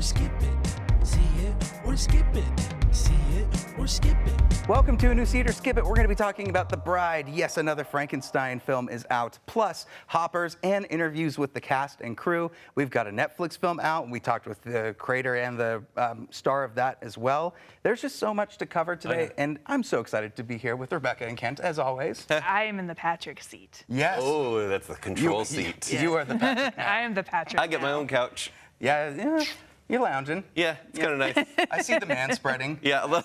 skip it. See it or skip it. See it or skip it. Welcome to a new See It or Skip It. We're going to be talking about The Bride. Yes, another Frankenstein film is out, plus hoppers and interviews with the cast and crew. We've got a Netflix film out. We talked with the creator and the star of that as well. There's just so much to cover today, and I'm so excited to be here with Rebecca and Kent, as always. I am in the Patrick seat. Yes. Oh, that's the control seat. You are the Patrick. I am the Patrick. I get my own couch. Yeah, you're lounging. Yeah, it's kind of nice. I see the man spreading. Yeah. I'm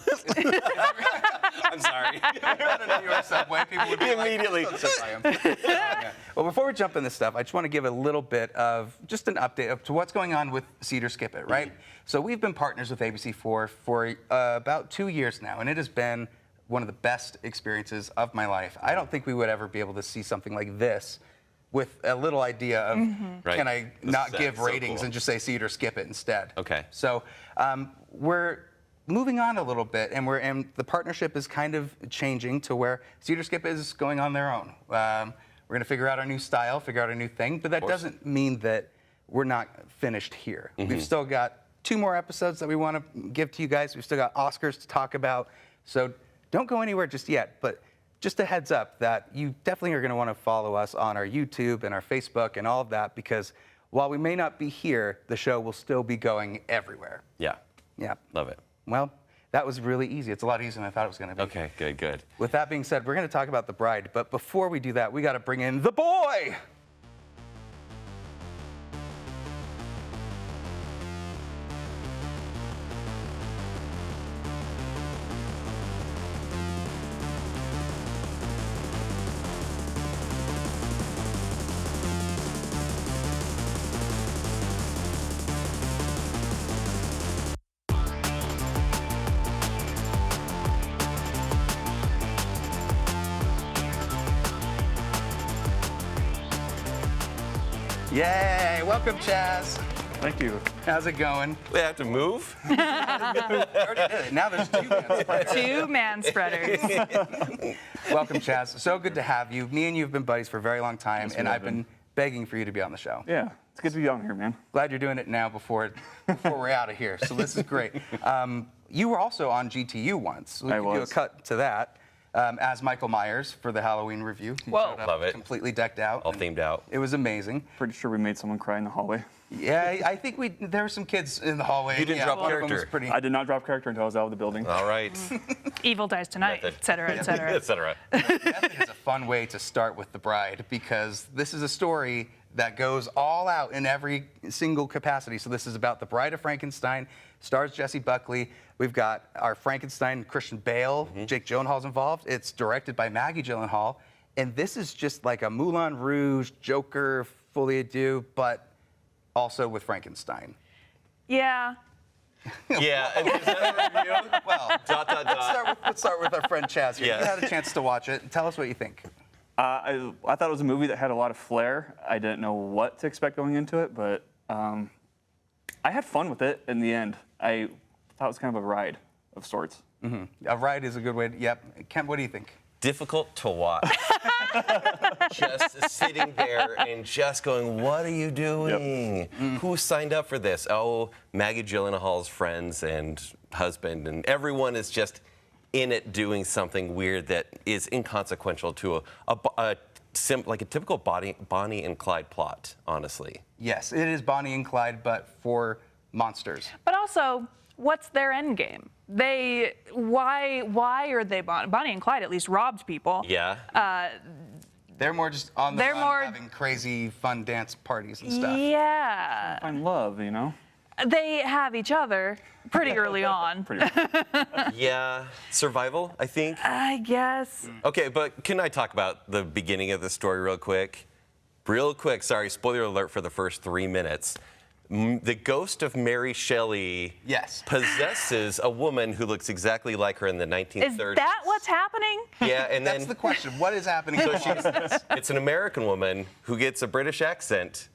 sorry. At a New York subway, people would be Immediately. Like, "Don't sit by him." Yeah. Well, before we jump into stuff, I just want to give a little bit of just an update up to what's going on with See It or Skip It, right? So we've been partners with ABC4 for about 2 years now, and it has been one of the best experiences of my life. I don't think we would ever be able to see something like this with a little idea of, can I not give ratings and just say See It or Skip It instead? Okay. So we're moving on a little bit, and the partnership is kind of changing to where See It or Skip It is going on their own. We're going to figure out our new style, figure out our new thing, but that doesn't mean that we're not finished here. We've still got 2 more episodes that we want to give to you guys. We've still got Oscars to talk about, so don't go anywhere just yet, but just a heads up that you definitely are going to want to follow us on our YouTube and our Facebook and all of that, because while we may not be here, the show will still be going everywhere. Yeah. Yeah. Love it. Well, that was really easy. It's a lot easier than I thought it was going to be. Okay, good. With that being said, we're going to talk about The Bride, but before we do that, we got to bring in the boy. Yay! Welcome, Chaz. Thank you. How's it going? We have to move? I already did it. Now there's 2 man spreaders. 2 man spreaders. Welcome, Chaz. So good to have you. Me and you have been buddies for a very long time, Yes, and we I've have been begging for you to be on the show. Yeah, it's good to be on here, man. Glad you're doing it now before we're out of here. So this is great. You were also on GTU once. So we can do a cut to that. As Michael Myers for the Halloween review. He Whoa. showed up Love it. completely decked out. All themed out. It was amazing. Pretty sure we made someone cry in the hallway. Yeah, I think there were some kids in the hallway. You didn't drop one of them was character. pretty. I did not drop character until I was out of the building. All right. Evil dies tonight, Method. et cetera, et cetera. Et cetera. Method is a fun way to start with The Bride, because this is a story that goes all out in every single capacity. So this is about the Bride of Frankenstein, stars Jessie Buckley. We've got our Frankenstein, Christian Bale, Jake Gyllenhaal's involved. It's directed by Maggie Gyllenhaal. And this is just like a Moulin Rouge, Joker, Folie à Deux, but also with Frankenstein. Yeah. Yeah. And is that a review? Well, let's start with our friend Chaz here. Yeah. You had a chance to watch it. Tell us what you think. I thought it was a movie that had a lot of flair. I didn't know what to expect going into it, but I had fun with it in the end. I thought it was kind of a ride of sorts. A ride is a good way to, yep. Kent, what do you think? Difficult to watch. Just sitting there and just going, what are you doing? Who signed up for this? Oh, Maggie Gyllenhaal's friends and husband, and everyone is just in it doing something weird that is inconsequential to a typical Bonnie and Clyde plot, honestly. Yes, it is Bonnie and Clyde, but for monsters. But also, what's their end game? Why are they Bonnie and Clyde at least robbed people? Yeah. They're more just on the run, having crazy fun dance parties and stuff. Yeah. Find love, you know? They have each other pretty early on. Yeah. Survival, I think. I guess. Okay, but can I talk about the beginning of the story real quick? Real quick, sorry, spoiler alert for the first 3 minutes. The ghost of Mary Shelley possesses a woman who looks exactly like her in the 1930s. Is that what's happening? Yeah, and then... That's the question. What is happening? So it's an American woman who gets a British accent,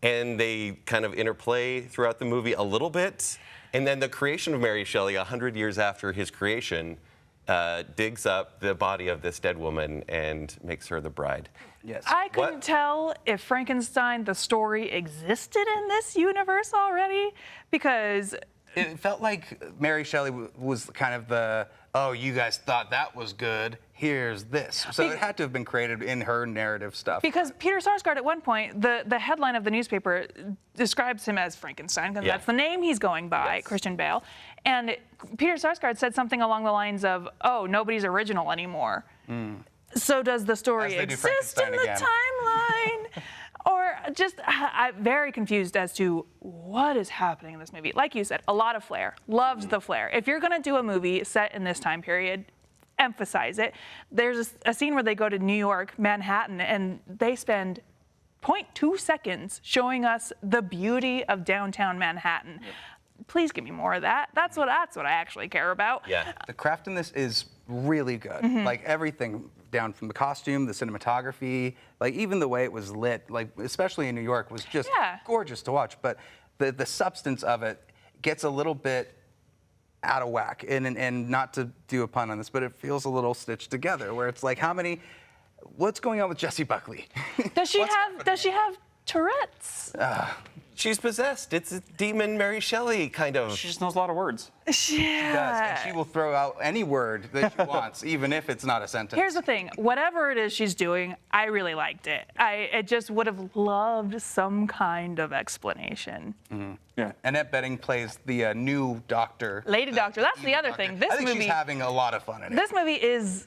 and they kind of interplay throughout the movie a little bit. And then the creation of Mary Shelley, 100 years after his creation, digs up the body of this dead woman and makes her the bride. Yes. I couldn't What? tell if Frankenstein, the story, existed in this universe already, because It felt like Mary Shelley was kind of the, oh, you guys thought that was good, here's this. So it had to have been created in her narrative stuff. Because Peter Sarsgaard at one point, the headline of the newspaper describes him as Frankenstein, because Yeah. that's the name he's going by, Yes. Christian Bale. And Peter Sarsgaard said something along the lines of, oh, nobody's original anymore. So does the story As they do exist in Frankenstein the again. timeline? Or just, I'm very confused as to what is happening in this movie. Like you said, a lot of flair. Loved the flair. If you're going to do a movie set in this time period, emphasize it. There's a scene where they go to New York, Manhattan, and they spend 0.2 seconds showing us the beauty of downtown Manhattan. Please give me more of that. That's what I actually care about. Yeah. The craft in this is really good. Like everything, down from the costume, the cinematography, like even the way it was lit, like especially in New York, was just Yeah. gorgeous to watch. But the substance of it gets a little bit out of whack. And not to do a pun on this, but it feels a little stitched together, where it's like, what's going on with Jessie Buckley? Does she have Tourette's? She's possessed. It's a demon Mary Shelley kind of. She just knows a lot of words. Does, and she will throw out any word that she wants, even if it's not a sentence. Here's the thing, whatever it is she's doing, I really liked it. I just would have loved some kind of explanation. Yeah. Annette Bening plays the new doctor. Lady Doctor, that's the other thing. This I think movie, she's having a lot of fun in it. this movie is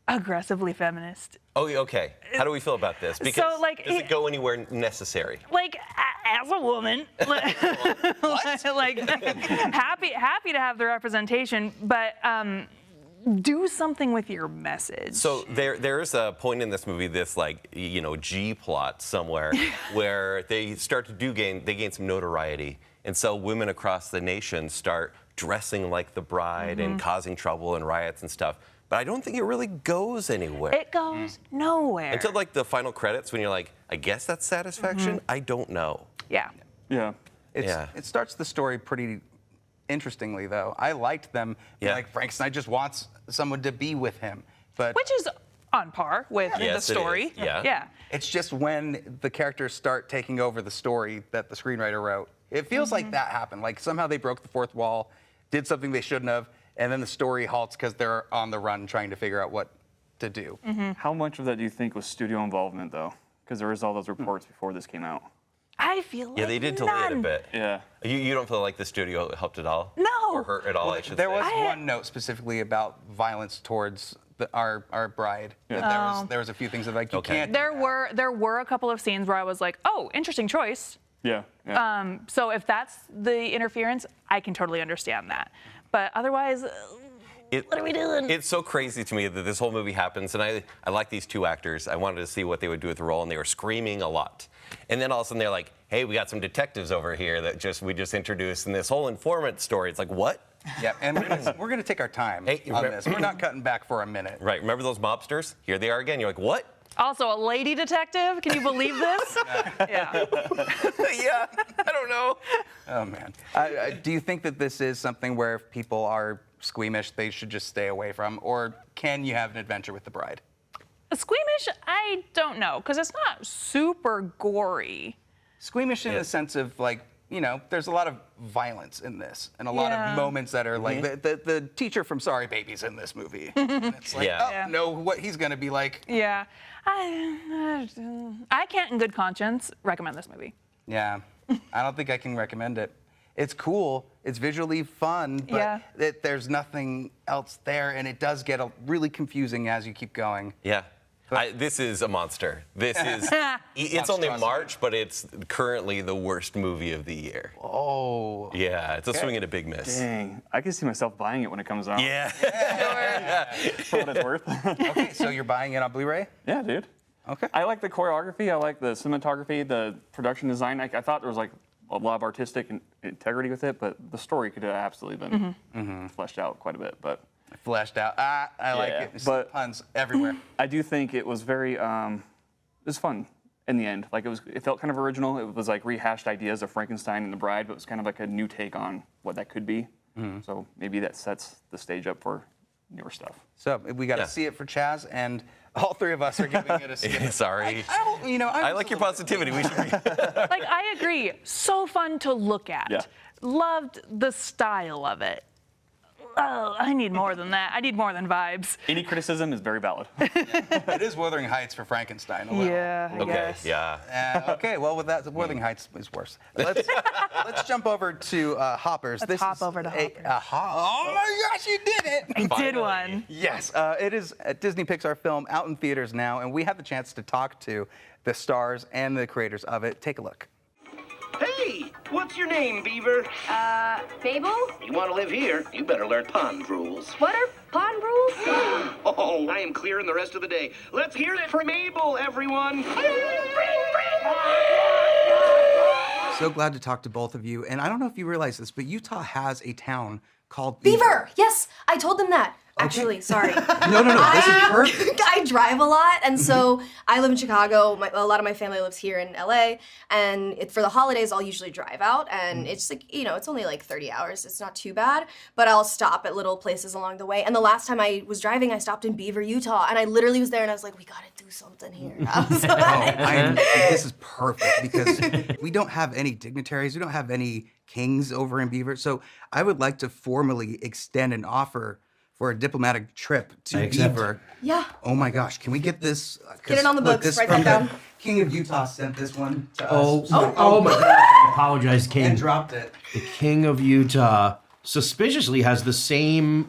aggressively feminist. Oh, okay. How do we feel about this? Because like, does it go anywhere necessary? Like, as a woman, like, happy to have the representation, but do something with your message. So there's a point in this movie, this G plot somewhere, where they start to gain some notoriety, and so women across the nation start dressing like the bride and causing trouble and riots and stuff. But I don't think it really goes anywhere. It goes nowhere. Until like the final credits, when you're like, I guess that's satisfaction. I don't know. Yeah. Yeah. It starts the story pretty interestingly, though. I liked them. Yeah. Like, Frankenstein just wants someone to be with him. But Which is on par with Yes, the it story. is. Yeah. Yeah. it's just when the characters start taking over the story that the screenwriter wrote. It feels like that happened. Like somehow they broke the fourth wall, did something they shouldn't have, and then the story halts because they're on the run trying to figure out what to do. How much of that do you think was studio involvement, though? Because there was all those reports before this came out. I feel like Yeah, they did delay it a none. bit. Yeah. You don't feel like the studio helped at all? No. Or hurt at all, I should There say. was one note specifically about violence towards our bride. Yeah. That there was a few things that like you Okay. can't. There were a couple of scenes where I was like, oh, interesting choice. Yeah. Yeah. So if that's the interference, I can totally understand that. But otherwise, what are we doing? It's so crazy to me that this whole movie happens, and I like these two actors. I wanted to see what they would do with the role, and they were screaming a lot. And then all of a sudden they're like, hey, we got some detectives over here that we just introduced in this whole informant story. It's like, what? Yeah, and we're gonna take our time Hey, on this. We're not cutting back for a minute. Right, remember those mobsters? Here they are again. You're like, what? Also, a lady detective? Can you believe this? Yeah. Yeah, I don't know. Oh man. Do you think that this is something where if people are squeamish, they should just stay away from, or can you have an adventure with the bride? Squeamish? I don't know, because it's not super gory. Squeamish in the sense of like, there's a lot of violence in this, and a lot of moments that are like the teacher from Sorry Baby's in this movie. And it's like, Yeah. know what he's gonna be like. Yeah. I can't in good conscience recommend this movie. Yeah, I don't think I can recommend it. It's cool, it's visually fun, but Yeah. there's nothing else there, and it does get really confusing as you keep going. Yeah. This is a monster. This is, it's only Monstrosity. March, but it's currently the worst movie of the year. Oh. Yeah, it's a swing and a big miss. Dang. I can see myself buying it when it comes out. Yeah. For what it's worth. Okay, so you're buying it on Blu-ray? Yeah, dude. Okay. I like the choreography. I like the cinematography, the production design. I thought there was like a lot of artistic integrity with it, but the story could have absolutely been fleshed out quite a bit. But Fleshed out. I like Yeah, it. It's but- puns everywhere. I do think it was very, it was fun in the end. Like it felt kind of original. It was like rehashed ideas of Frankenstein and the Bride, but it was kind of like a new take on what that could be. So maybe that sets the stage up for newer stuff. So we got to Yeah. see it for Chaz, and all three of us are giving it a skip. Sorry. I like your positivity. We should be. Like, I agree. So fun to look at. Yeah. Loved the style of it. Oh, I need more than that. I need more than vibes. Any criticism is very valid. It is Wuthering Heights for Frankenstein. A little. Yeah, I Okay. guess. Yeah. Okay, well, with that, Wuthering Heights is worse. Let's jump over to Hoppers. Let's hop over to Hoppers. Oh my gosh, you did it! I did Finally. one. Yes, it is a Disney Pixar film out in theaters now, and we had the chance to talk to the stars and the creators of it. Take a look. Hey, what's your name, Beaver? Mabel? You want to live here, you better learn pond rules. What are pond rules? Oh, I am clearing the rest of the day. Let's hear it for Mabel, everyone. So glad to talk to both of you, and I don't know if you realize this, but Utah has a town called Beaver! Yes, I told them that. Actually, sorry. No, this is perfect. I drive a lot, and so I live in Chicago. A lot of my family lives here in LA, and for the holidays, I'll usually drive out, and it's like, it's only like 30 hours. It's not too bad, but I'll stop at little places along the way. And the last time I was driving, I stopped in Beaver, Utah, and I literally was there, and I was like, we gotta do something here. I was like, This is perfect because we don't have any dignitaries, we don't have any kings over in Beaver, so I would like to formally extend an offer for a diplomatic trip to Beaver. Yeah. Oh my gosh, can we get this? Get it on the books, This write from that down. the King of Utah sent this one to Oh, us. oh my gosh, I apologize, And King. dropped it. The King of Utah suspiciously has the same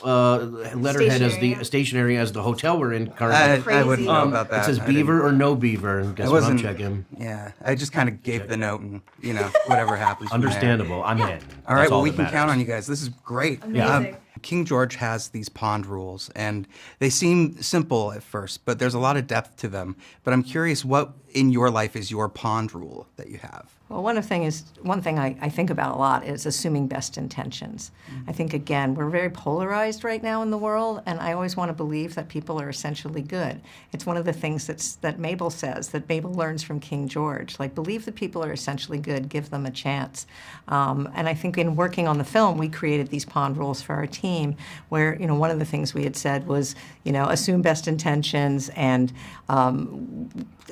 letterhead as the stationery as the hotel we're in currently. I wouldn't know about It that. says I didn't- Beaver or no Beaver, and guess I what? I'm wasn't checking. Yeah, I just kind of gave the note, and whatever happens. from there. Understandable. I'm in. All right, That's well, we that can count matters. on you guys. This is great. Amazing. King George has these pond rules, and they seem simple at first, but there's a lot of depth to them. But I'm curious, what in your life is your pond rule that you have? Well, one thing I think about a lot is assuming best intentions. I think, again, we're very polarized right now in the world, and I always want to believe that people are essentially good. It's one of the things that Mabel says, that Mabel learns from King George. Like, believe that people are essentially good, give them a chance. And I think in working on the film, we created these pond rules for our team, where, one of the things we had said was, assume best intentions, and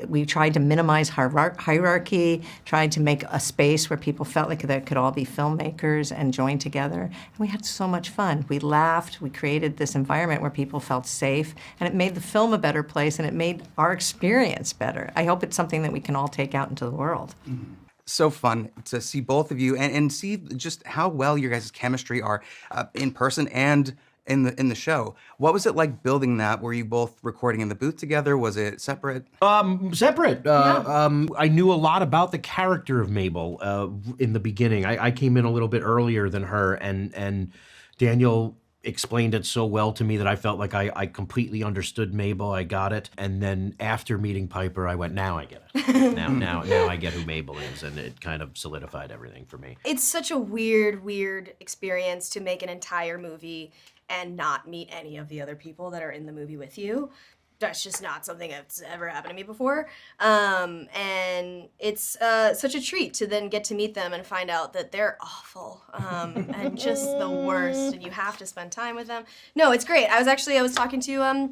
we tried to minimize hierarchy, tried to make a space where people felt like they could all be filmmakers and join together. And we had so much fun. We laughed, we created this environment where people felt safe, and it made the film a better place, and it made our experience better. I hope it's something that we can all take out into the world. So fun to see both of you and see just how well your guys' chemistry are in person and in the show. What was it like building that? Were you both recording in the booth together? Was it separate? Separate. I knew a lot about the character of Mabel in the beginning. I came in a little bit earlier than her, and Daniel explained it so well to me that I felt like I completely understood Mabel. I got it. And then after meeting Piper, I went, now I get it. now I get who Mabel is, and it kind of solidified everything for me. It's such a weird experience to make an entire movie and not meet any of the other people that are in the movie with you. That's just not something that's ever happened to me before. And it's such a treat to then get to meet them and find out that they're awful and just the worst, and you have to spend time with them. No, it's great. I was talking to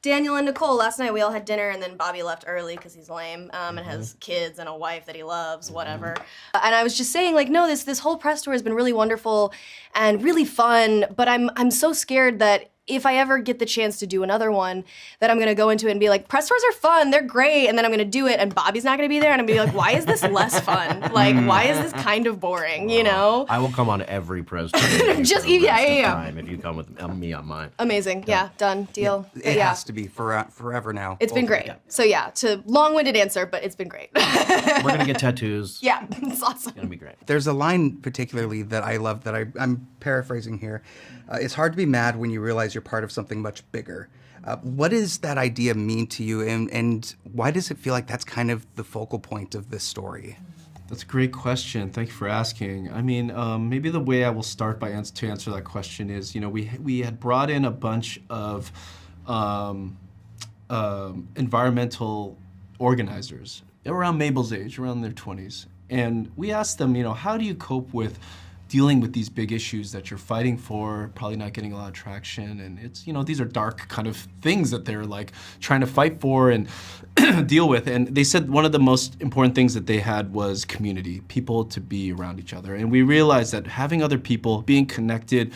Daniel and Nicole last night. We all had dinner, and then Bobby left early because he's lame and has kids and a wife that he loves, whatever. And I was just saying, like, no, this whole press tour has been really wonderful and really fun, but I'm so scared that if I ever get the chance to do another one, that I'm gonna go into it and be like, press tours are fun, they're great, and then I'm gonna do it, and Bobby's not gonna be there, and I'm gonna be like, why is this less fun? Like, why is this kind of boring, you know? I will come on every press tour Just- for the rest of yeah. time if you come with me on mine. Amazing, yeah, done, deal. It Yeah. has to be forever now. It's been Both of great. you. So yeah, to long-winded answer, but it's been great. We're gonna get tattoos. Yeah, it's awesome. It's gonna be great. There's a line particularly that I love that I'm paraphrasing here. It's hard to be mad when you realize you're part of something much bigger. What does that idea mean to you, and why does it feel like that's kind of the focal point of this story? That's a great question. Thank you for asking. I mean, maybe the way I will start to answer that question is, we had brought in a bunch of environmental organizers around Mabel's age, around their 20s, and we asked them, how do you cope with dealing with these big issues that you're fighting for, probably not getting a lot of traction, and it's, you know, these are dark kind of things that they're like trying to fight for and deal with. And they said one of the most important things that they had was community, people to be around each other. And we realized that having other people, being connected,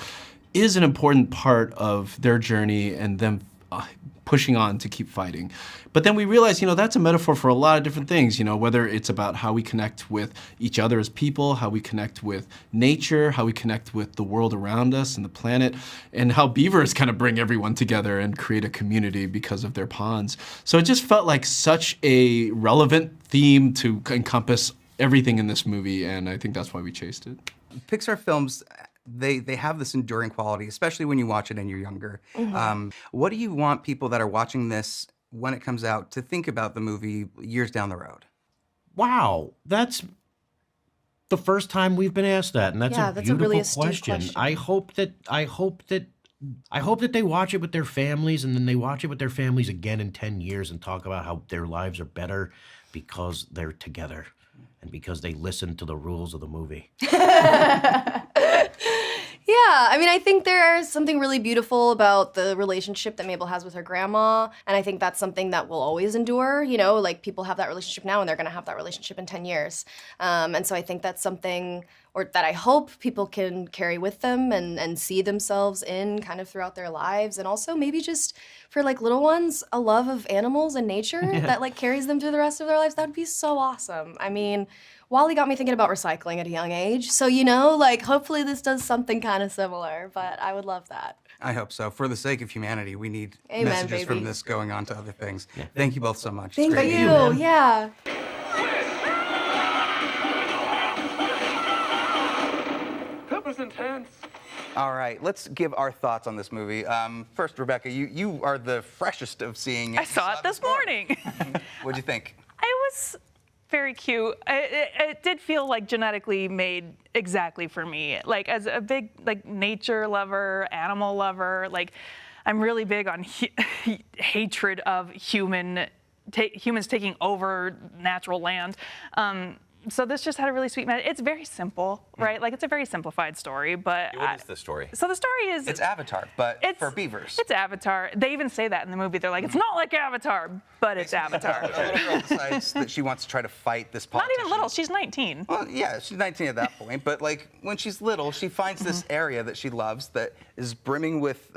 is an important part of their journey and them pushing on to keep fighting. But then we realized, you know, that's a metaphor for a lot of different things, you know, whether it's about how we connect with each other as people, how we connect with nature, how we connect with the world around us and the planet, and how beavers kind of bring everyone together and create a community because of their ponds. So it just felt like such a relevant theme to encompass everything in this movie, and I think that's why we chased it. Pixar films, they have this enduring quality, especially when you watch it and you're younger. What do you want people that are watching this when it comes out to think about the movie years down the road? Wow, that's the first time we've been asked that, and that's a beautiful really astute question. I hope that they watch it with their families, and then they watch it with their families again in 10 years and talk about how their lives are better because they're together and because they listen to the rules of the movie. Yeah, I mean, I think there's something really beautiful about the relationship that Mabel has with her grandma, and I think that's something that will always endure, you know, like people have that relationship now and they're gonna have that relationship in 10 years. And so I think that's something, or that I hope people can carry with them and see themselves in kind of throughout their lives, and also maybe just for like little ones, a love of animals and nature that like carries them through the rest of their lives. That would be so awesome. I mean, Wally got me thinking about recycling at a young age. So, you know, like hopefully this does something kind of similar, but I would love that. I hope so. For the sake of humanity, we need Amen, messages baby. from this going on to other things. Thank you both so much. Thank It's great you, meeting yeah. That was intense. All right, let's give our thoughts on this movie. First, Rebecca, you are the freshest of seeing it. I saw it this morning. What'd you think? It was very cute. It did feel like genetically made exactly for me. Like as a big like nature lover, animal lover, like I'm really big on hatred of humans taking over natural land. So this just had a really sweet message. It's very simple, right? Like it's a very simplified story, but What is the story? So the story is It's Avatar, but for beavers. It's Avatar. They even say that in the movie. They're like, it's not like Avatar, but it's Avatar. A little girl decides that she wants to try to fight this Not politician. even little. She's 19. Well, yeah, she's 19 at that point, but like when she's little, she finds this area that she loves that is brimming with,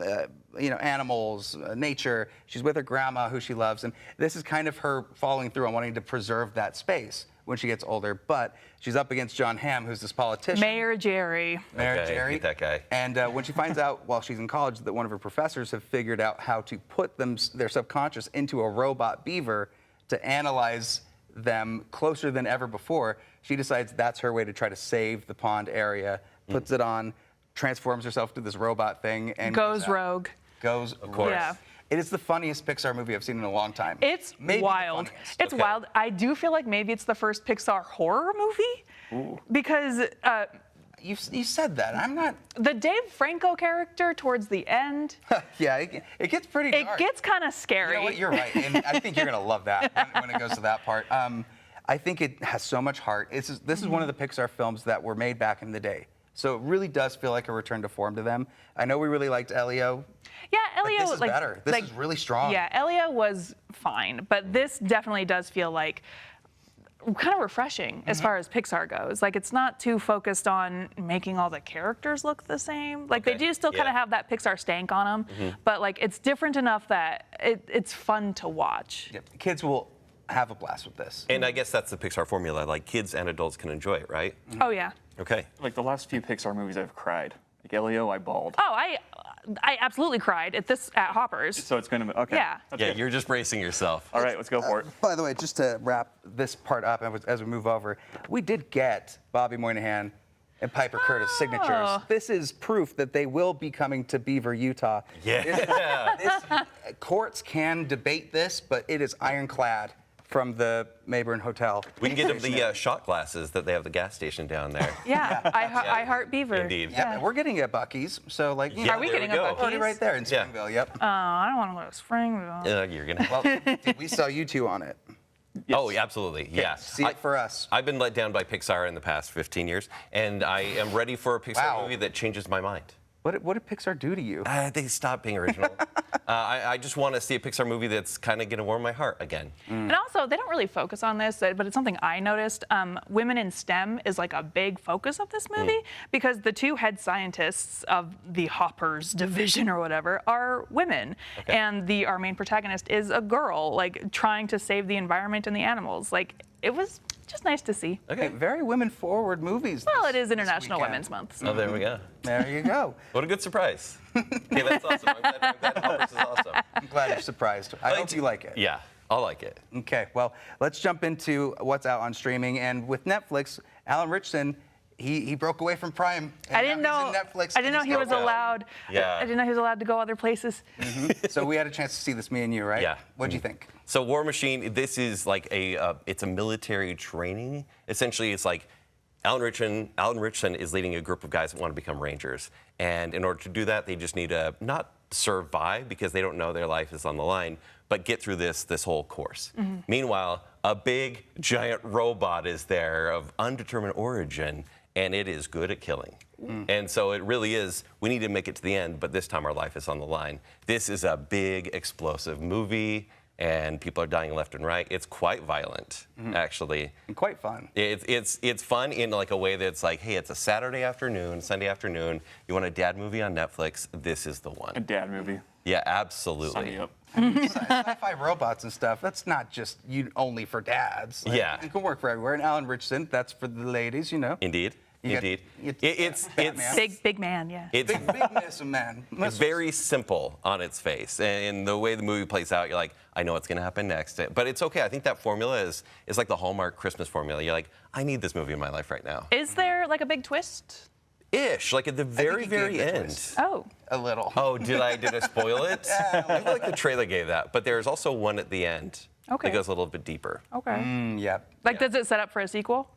you know, animals, nature. She's with her grandma, who she loves, and this is kind of her following through on wanting to preserve that space when she gets older. But she's up against John Hamm, who's this politician. Mayor Jerry. Mayor Okay, Jerry. hate that guy. And when she finds out while she's in college that one of her professors have figured out how to put their subconscious into a robot beaver to analyze them closer than ever before, she decides that's her way to try to save the pond area, puts it on, transforms herself to this robot thing, and Goes out. rogue. Goes Of course. Yeah. It is the funniest Pixar movie I've seen in a long time. It's Maybe the wild. funniest. It's wild. I do feel like maybe it's the first Pixar horror movie because You said that. I'm not. the Dave Franco character towards the end, Yeah, it gets pretty it dark. gets kind of scary. You know what? You're right, and I think you're gonna love that when it goes to that part. I think it has so much heart. This is one of the Pixar films that were made back in the day, so it really does feel like a return to form to them. I know we really liked Elio. Yeah, But Elio this is like better. This is really strong. Yeah, Elio was fine, but this definitely does feel like kind of refreshing as far as Pixar goes. Like it's not too focused on making all the characters look the same. Like they do still kind of have that Pixar stank on them, but like it's different enough that it's fun to watch. Yep. Kids will have a blast with this. And I guess that's the Pixar formula. Like kids and adults can enjoy it, right? Oh yeah. Okay. Like the last few Pixar movies I've cried. Like Elio, I bawled. Oh, I absolutely cried at Hoppers. So it's going to be, okay. Yeah. That's Yeah, good. you're just bracing yourself. All right, let's go for it. By the way, just to wrap this part up as we move over, we did get Bobby Moynihan and Piper Curtis signatures. This is proof that they will be coming to Beaver, Utah. Yeah. Courts can debate this, but it is ironclad from the Mayburn Hotel. We can get them the shot glasses that they have at the gas station down there. Yeah, I heart Beaver. Indeed. Yeah, and we're getting a Buc-ee's, so like, you Yeah, Are we there getting we a go. Buc-ee's? already right there in Yeah. Springville. Yep. I don't want to go to Springville. You're gonna. Well, we saw you two on it. Oh, yeah, absolutely. Yeah. See it for us. I've been let down by Pixar in the past 15 years, and I am ready for a Pixar Wow. movie that changes my mind. What did Pixar do to you? They stopped being original. I just want to see a Pixar movie that's kind of going to warm my heart again. And also, they don't really focus on this, but it's something I noticed. Women in STEM is like a big focus of this movie because the two head scientists of the Hoppers division or whatever are women. Okay. And our main protagonist is a girl, like trying to save the environment and the animals. Like, it was just nice to see. Okay. Very women-forward movies. Well, this- it is this International weekend. Women's Month. Oh, there we go. There you go. What a good surprise. Okay, that's awesome. I'm glad Hoppers is awesome. I'm glad you're surprised. I hope you like it. Yeah, I'll like it. Okay, well, let's jump into what's out on streaming. And with Netflix, Alan Ritchson, he broke away from Prime. And I didn't now know. he's in Netflix, I didn't know and he he's was still out. allowed. Yeah. I didn't know he was allowed to go other places. So we had a chance to see this, me and you, right? Yeah. What'd you think? So War Machine, this is like it's a military training. Essentially, it's like Alan Ritchson is leading a group of guys that want to become Rangers. And in order to do that, they just need to not survive because they don't know their life is on the line, but get through this whole course. Meanwhile, a big, giant robot is there of undetermined origin, and it is good at killing. And so it really is, we need to make it to the end, but this time our life is on the line. This is a big, explosive movie, and people are dying left and right. It's quite violent, actually. And quite fun. It's fun in like a way that's like, hey, it's a Saturday afternoon, Sunday afternoon. You want a dad movie on Netflix? This is the one. A dad movie. Yeah, absolutely. Sign me up. Sci-fi robots and stuff, that's not just only for dads. Like, Yeah. It can work for everywhere. And Alan Ritchson, that's for the ladies, you know. Indeed. You got- Indeed. it's Batman. Big man, yeah. It's Bigness of man. It's very simple on its face, and the way the movie plays out, you're like, I know what's going to happen next. But it's okay. I think that formula is like the Hallmark Christmas formula. You're like, I need this movie in my life right now. Is there like a big twist? Ish, like at the very, he gave very the end. twist. Oh. A little. Oh, did I spoil it? I feel like the trailer gave that, but there's also one at the end Okay. that goes a little bit deeper. Okay. Yeah. Like, does it set up for a sequel?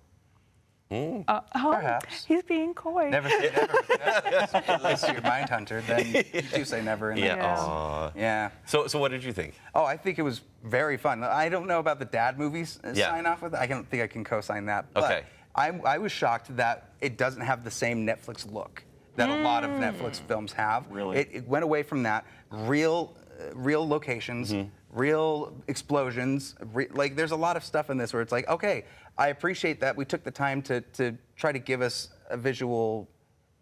Oh, Perhaps. he's being coy. Never say never. Unless you're Mindhunter, then you do say never in Yeah. there. Aw. Yeah. So what did you think? Oh, I think it was very fun. I don't know about the dad movies sign off with it. I don't think I can co-sign that. But Okay. I was shocked that it doesn't have the same Netflix look that a lot of Netflix films have. Really? It went away from that. Real locations, real explosions. Like, there's a lot of stuff in this where it's like, okay, I appreciate that we took the time to try to give us a visual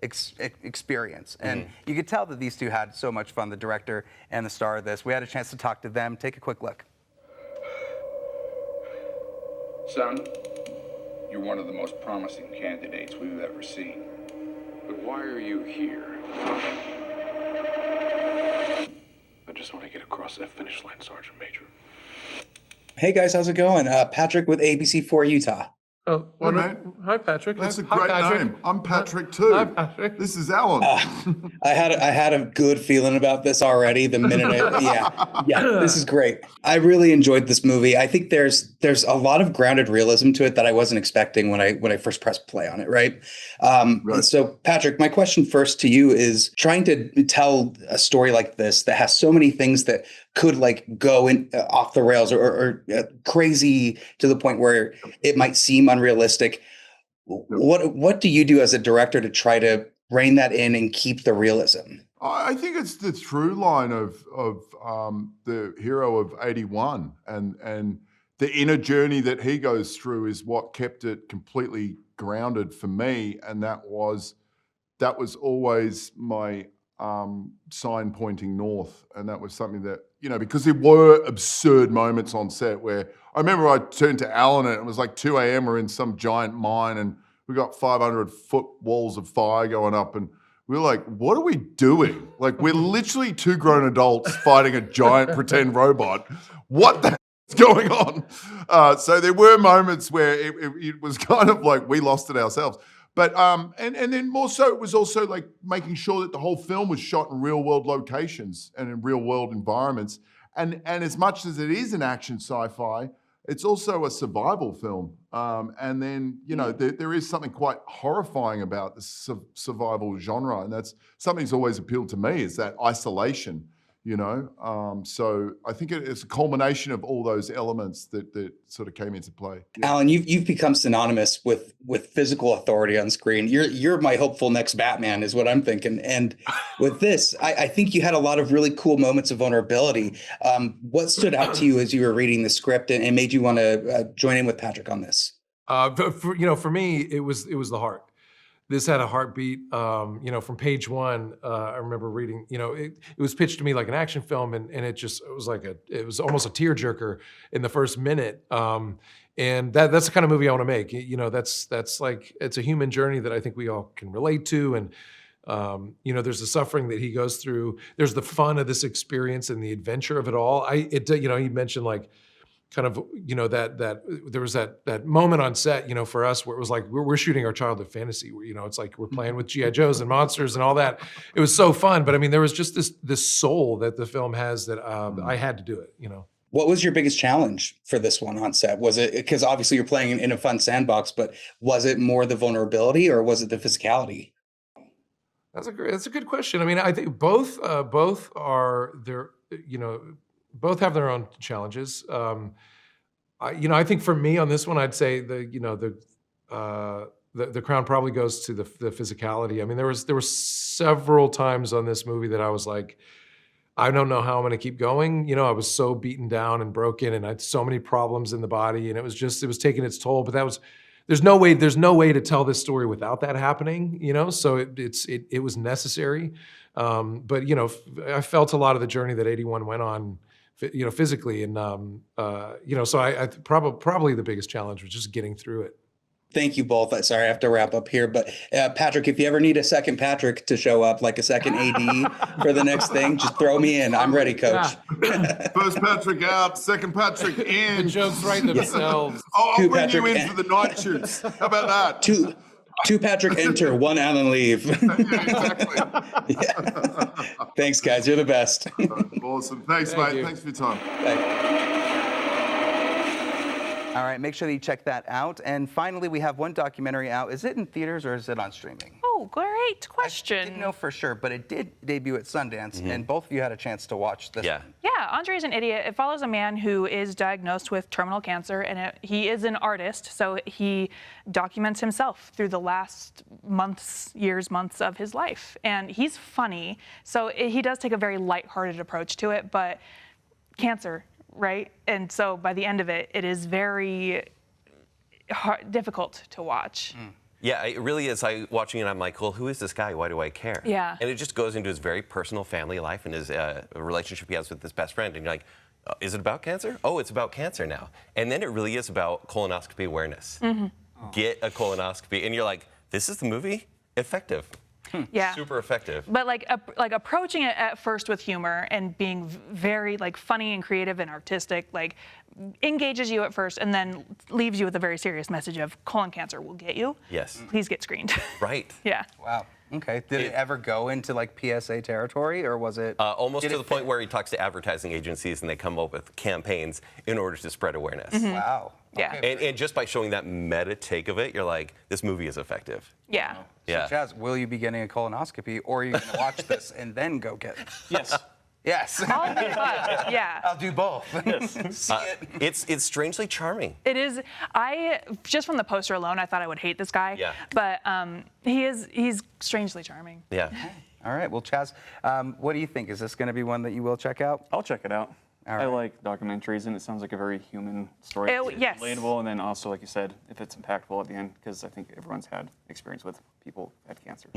experience. And you could tell that these two had so much fun, the director and the star of this. We had a chance to talk to them. Take a quick look. Son, you're one of the most promising candidates we've ever seen. But why are you here? I just want to get across that finish line, Sergeant Major. Hey guys, how's it going? Patrick with ABC4 Utah. Oh, Hi, mate. Hi, Patrick. That's a Hi, great Patrick. name. I'm Patrick too. Hi, Patrick. This is Alan. I had a good feeling about this already. The minute this is great. I really enjoyed this movie. I think there's a lot of grounded realism to it that I wasn't expecting when I first pressed play on it. Right. So Patrick, my question first to you is trying to tell a story like this that has so many things that could like go in off the rails or crazy to the point where it might seem unrealistic. What do you do as a director to try to rein that in and keep the realism? I think it's the through line of the hero of 81 and the inner journey that he goes through is what kept it completely grounded for me. And that was always my sign pointing north. And that was something that, because there were absurd moments on set where I remember I turned to Alan and it was like 2 a.m. We're in some giant mine and we got 500-foot walls of fire going up and we were like, what are we doing? Like, we're literally two grown adults fighting a giant pretend robot. What the is going on? So there were moments where it was kind of like we lost it ourselves. But and then more so, it was also like making sure that the whole film was shot in real world locations and in real world environments. And as much as it is an action sci-fi, it's also a survival film. And then, there is something quite horrifying about the survival genre. And that's something that's always appealed to me is that isolation. you know. So I think it's a culmination of all those elements that sort of came into play. Yeah. Alan, you've become synonymous with physical authority on screen. You're my hopeful next Batman, is what I'm thinking. And with this, I think you had a lot of really cool moments of vulnerability. What stood out to you as you were reading the script and made you want to join in with Patrick on this? For me, it was the heart. This had a heartbeat. From page one, I remember reading. It was pitched to me like an action film, and it was almost a tearjerker in the first minute. And that's the kind of movie I want to make. That's like, it's a human journey that I think we all can relate to. And there's the suffering that he goes through. There's the fun of this experience and the adventure of it all. He mentioned like, kind of, that there was that moment on set, for us where it was like we're shooting our childhood fantasy. Where, it's like we're playing with G.I. Joes and monsters and all that. It was so fun, but I mean, there was just this soul that the film has that I had to do it. What was your biggest challenge for this one on set? Was it, because obviously you're playing in a fun sandbox, but was it more the vulnerability or was it the physicality? That's a good question. I mean, I think both are there. Both have their own challenges. I think for me on this one, I'd say the crown probably goes to the physicality. I mean, there were several times on this movie that I was like, I don't know how I'm going to keep going. I was so beaten down and broken, and I had so many problems in the body, and it was taking its toll. But there's no way to tell this story without that happening. So it was necessary. But I felt a lot of the journey that 81 went on. Physically, and so I probably the biggest challenge was just getting through it. Thank you both. Sorry, I have to wrap up here, but Patrick, if you ever need a second Patrick to show up, like a second AD for the next thing, just throw me in. I'm ready, Coach. Yeah. First Patrick out, second Patrick in. The jokes write themselves. I'll bring you in for the night shoots. How about that? Two Patrick enter, one Alan leave. Yeah, exactly. Yeah. Thanks, guys. You're the best. Awesome. Thanks, mate. You. Thanks for your time. All right, make sure that you check that out. And finally, we have one documentary out. Is it in theaters or is it on streaming? Oh, great question. I didn't know for sure, but it did debut at Sundance, and both of you had a chance to watch this. Yeah. Yeah, Andre's an Idiot. It follows a man who is diagnosed with terminal cancer, and he is an artist, so he documents himself through the last months of his life. And he's funny, so he does take a very lighthearted approach to it, but cancer, right? And so by the end of it, it is very difficult to watch. Yeah, it really is. Watching it, I'm like, well, who is this guy? Why do I care? Yeah. And it just goes into his very personal family life and his relationship he has with his best friend. And you're like, is it about cancer? Oh, it's about cancer now. And then it really is about colonoscopy awareness. Get a colonoscopy. And you're like, this is the movie? Effective. Yeah. Super effective. But like approaching it at first with humor and being very like funny and creative and artistic, like engages you at first and then leaves you with a very serious message of colon cancer will get you. Yes. Please get screened. Right. Yeah. Wow. Okay. Did it ever go into like PSA territory, or was it almost to the point where he talks to advertising agencies and they come up with campaigns in order to spread awareness? Wow. Yeah. Okay. And just by showing that meta take of it, you're like, this movie is effective. Yeah. Yeah. So, Chaz, will you be getting a colonoscopy, or are you going to watch this and then go get it? Yes. Yes. All of the above. Yeah. I'll do both. Yes. It's strangely charming. It is. Just from the poster alone, I thought I would hate this guy. Yeah. But he's strangely charming. Yeah. All right. Well, Chaz, what do you think? Is this going to be one that you will check out? I'll check it out. All right. I like documentaries, and it sounds like a very human story. Yes. Relatable, and then also, like you said, if it's impactful at the end, because I think everyone's had experience with people who had cancer.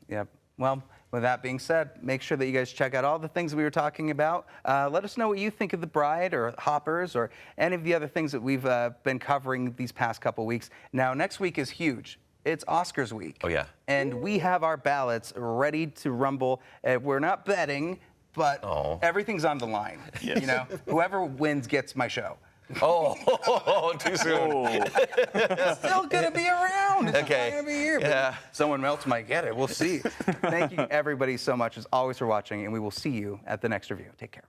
Yep. Well, with that being said, make sure that you guys check out all the things we were talking about. Let us know what you think of The Bride or Hoppers or any of the other things that we've been covering these past couple weeks. Now, next week is huge. It's Oscars week. Oh, yeah. And we have our ballots ready to rumble. We're not betting, but everything's on the line. Yes. You know, whoever wins gets my show. Oh, too soon. It's still gonna be around. It's Okay. not gonna be here. Yeah. Someone else might get it. We'll see. Thank you, everybody, so much as always for watching, and we will see you at the next review. Take care.